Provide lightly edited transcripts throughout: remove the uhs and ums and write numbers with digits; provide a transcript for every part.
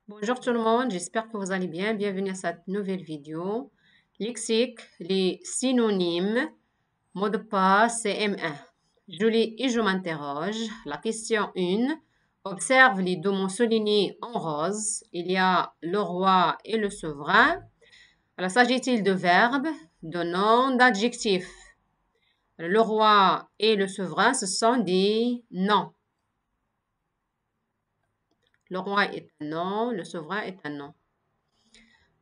Bonjour tout le monde, j'espère que vous allez bien. Bienvenue à cette nouvelle vidéo. Lexique, les synonymes, mot de passe CM1. Je lis et je m'interroge. La question 1. Observe les deux mots soulignés en rose. Il y a le roi et le souverain. Alors, s'agit-il de verbes, de noms, d'adjectifs? Le roi et le souverain, ce sont des noms. Le roi est un nom, le souverain est un nom.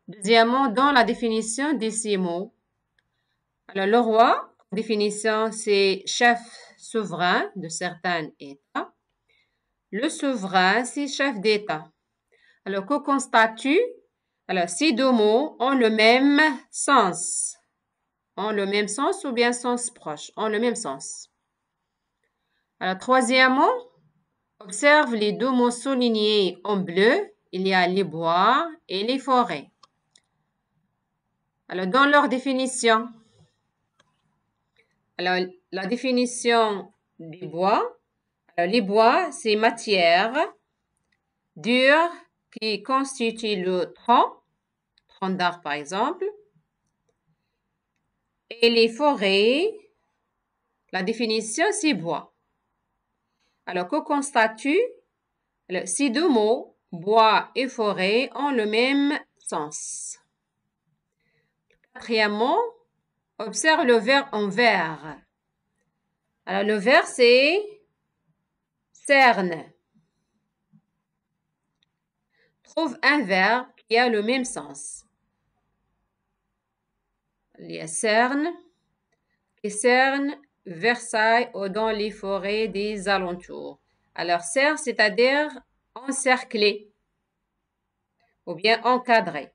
Deuxièmement, dans la définition de ces mots, alors le roi, définition, c'est chef souverain de certains États. Le souverain, c'est chef d'État. Alors, que constate-tu? Alors, ces deux mots ont le même sens. Ont le même sens ou bien sens proche? Ont le même sens. Alors, troisièmement, observe les deux mots soulignés en bleu. Il y a les bois et les forêts. Alors, dans leur définition, alors, la définition du bois, alors, les bois, c'est matière dure qui constitue le tronc d'arbre par exemple, et les forêts, la définition, c'est bois. Alors, que constates-tu? Ces deux mots, bois et forêt, ont le même sens. Quatrièmement, observe le verbe en vert. Alors, le verbe, c'est cerne. Trouve un verbe qui a le même sens. Il y a cerne, qui cerne Versailles ou dans les forêts des alentours. Alors, cerne, c'est-à-dire encerclé ou bien encadré.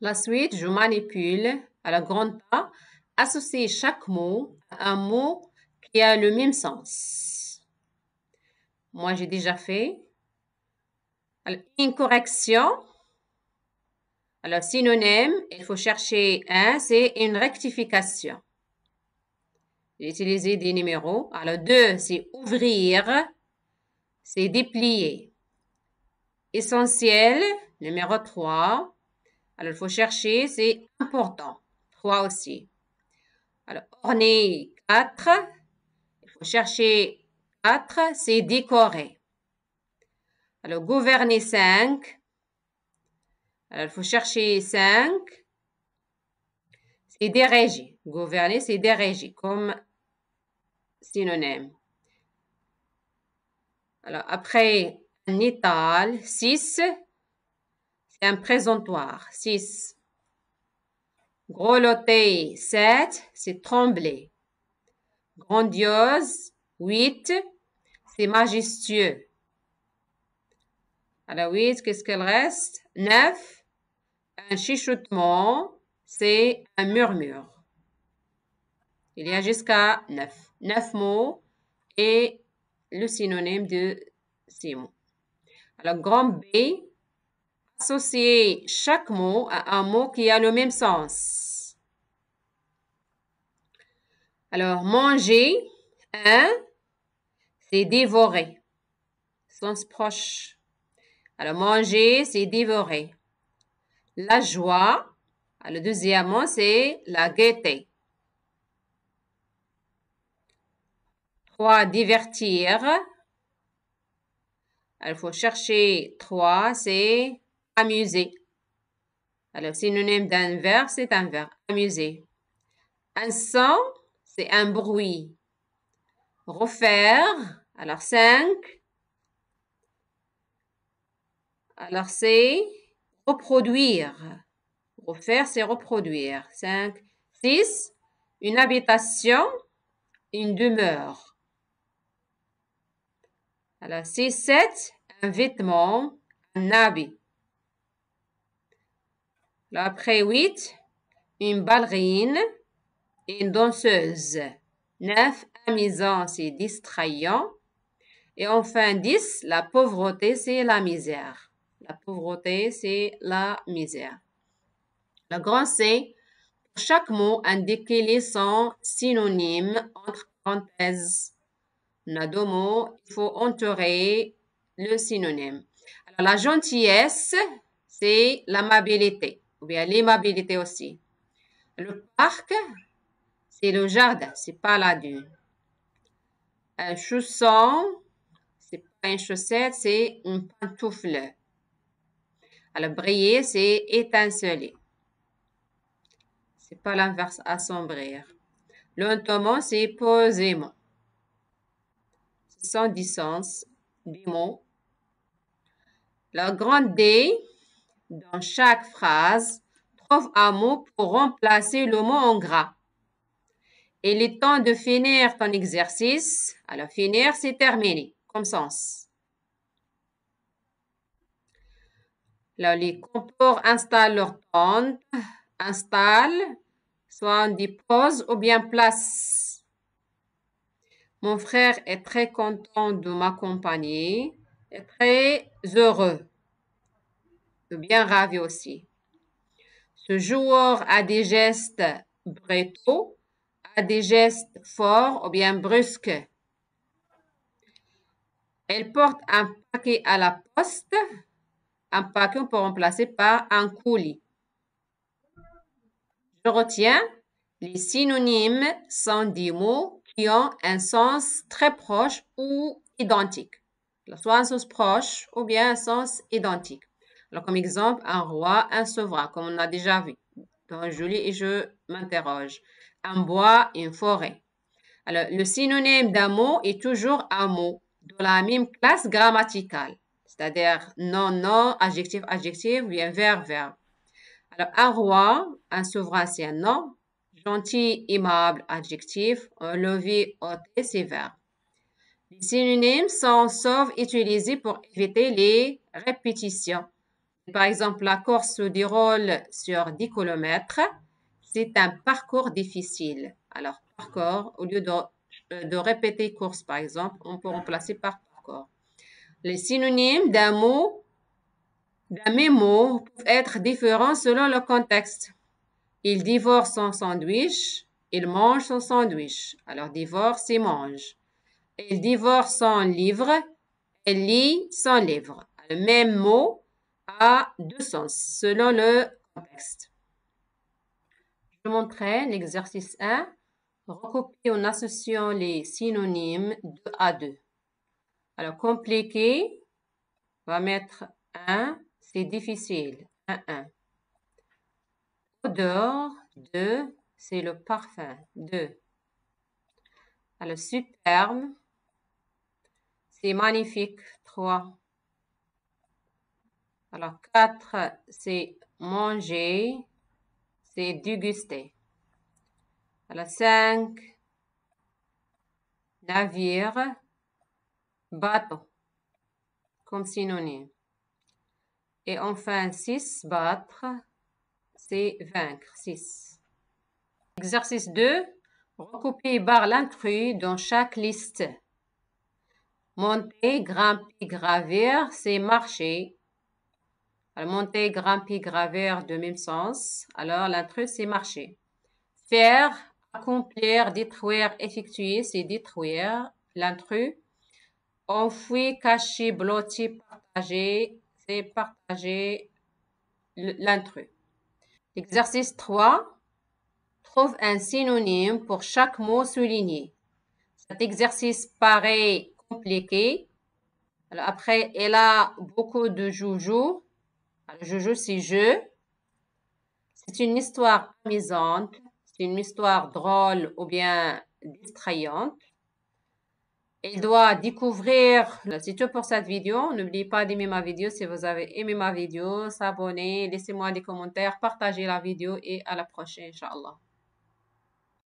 La suite, je manipule à la grande A, associer chaque mot à un mot qui a le même sens. Moi, j'ai déjà fait. Alors, une correction. Alors, synonyme, il faut chercher un, c'est une rectification. J'ai utilisé des numéros. Alors, 2, c'est ouvrir, c'est déplier. Essentiel, numéro 3. Alors, il faut chercher, c'est important. 3 aussi. Alors, orner, 4. Il faut chercher 4, c'est décorer. Alors, gouverner, 5. Alors, il faut chercher 5. C'est diriger. Gouverner, c'est diriger comme synonyme. Alors, après, un étal, 6. C'est un présentoir, 6. Grelotter, 7. C'est trembler. Grandiose, 8. C'est majestueux. Alors, 8, qu'est-ce qu'il reste? 9. Un chuchotement, c'est un murmure. Il y a jusqu'à 9. 9 mots et le synonyme de ces mots. Alors, grand B, associer chaque mot à un mot qui a le même sens. Alors, manger, 1, c'est dévorer. Sens proche. Alors, manger, c'est dévorer. La joie, le deuxième mot, c'est la gaieté. 3, divertir. Alors, il faut chercher 3, c'est amuser. Alors, synonyme d'un verbe, c'est un verbe, amuser. Un son, c'est un bruit. Refaire, alors 5. Alors, c'est reproduire. Refaire, c'est reproduire. 5. 6, une habitation, une demeure. Alors, 6, 7, un vêtement, un habit. Alors, après 8, une ballerine et une danseuse. 9, amusant, c'est distrayant. Et enfin, 10, la pauvreté, c'est la misère. La pauvreté, c'est la misère. Le grand C, pour chaque mot, indiquez son synonyme entre parenthèses. On a deux mots, il faut entourer le synonyme. La gentillesse, c'est l'amabilité, ou bien l'aimabilité aussi. Le parc, c'est le jardin, c'est pas la dune. Un chausson, c'est pas une chaussette, c'est une pantoufle. Alors, briller, c'est étinceler. C'est pas l'inverse, assombrir. Lentement, c'est posément. Ce sont des sens, des mots. La grande D, dans chaque phrase, trouve un mot pour remplacer le mot en gras. Il est temps de finir ton exercice. Alors, finir, c'est terminer, comme sens. Là, les comports installent leur tente, installent, soit on dit pause ou bien place. Mon frère est très content de m'accompagner, est très heureux, bien ravi aussi. Ce joueur a des gestes brutaux, a des gestes forts ou bien brusques. Elle porte un paquet à la poste. Un paquet, on peut remplacer par un colis. Je retiens, les synonymes sont des mots qui ont un sens très proche ou identique. Soit un sens proche ou bien un sens identique. Alors, comme exemple, un roi, un souverain, comme on a déjà vu. Donc, je lis et je m'interroge. Un bois, une forêt. Alors, le synonyme d'un mot est toujours un mot de la même classe grammaticale. C'est-à-dire nom, nom, adjectif, adjectif, bien verbe, verbe. Alors, un roi, un souverain, c'est un nom. Gentil, aimable, adjectif. Levé, ôté, c'est verbe. Les synonymes sont sauf utilisés pour éviter les répétitions. Par exemple, la course se déroule sur 10 km. C'est un parcours difficile. Alors, parcours, au lieu de répéter course, par exemple, on peut remplacer par parcours. Les synonymes d'un même mot peuvent être différents selon le contexte. Il divorce son sandwich, il mange son sandwich. Alors, divorce, c'est mange. Il divorce son livre, elle lit son livre. Le même mot a deux sens selon le contexte. Je montrerai l'exercice 1. Recopier en associant les synonymes 2 à 2. Alors, compliqué, on va mettre 1, c'est difficile, 1. Odeur, 2, c'est le parfum, 2. Alors, superbe, c'est magnifique, 3. Alors, 4, c'est manger, c'est déguster. Alors, 5, navire, bateau, comme synonyme. Et enfin, 6, battre, c'est vaincre, 6. Exercice 2, recopier par l'intrus dans chaque liste. Monter, grimper, gravir, c'est marcher. Alors, monter, grimper, gravir, de même sens. Alors, l'intrus, c'est marcher. Faire, accomplir, détruire, effectuer, c'est détruire. L'intrus. Enfuir, cacher, blotter, partager, c'est partager l'intrus. Exercice 3. Trouve un synonyme pour chaque mot souligné. Cet exercice paraît compliqué. Alors après, elle a beaucoup de joujou. Alors, joujou, c'est jeu. C'est une histoire amusante. C'est une histoire drôle ou bien distrayante. Il doit découvrir. C'est tout pour cette vidéo. N'oubliez pas d'aimer ma vidéo si vous avez aimé ma vidéo. S'abonner, laissez-moi des commentaires, partagez la vidéo et à la prochaine, Inch'Allah.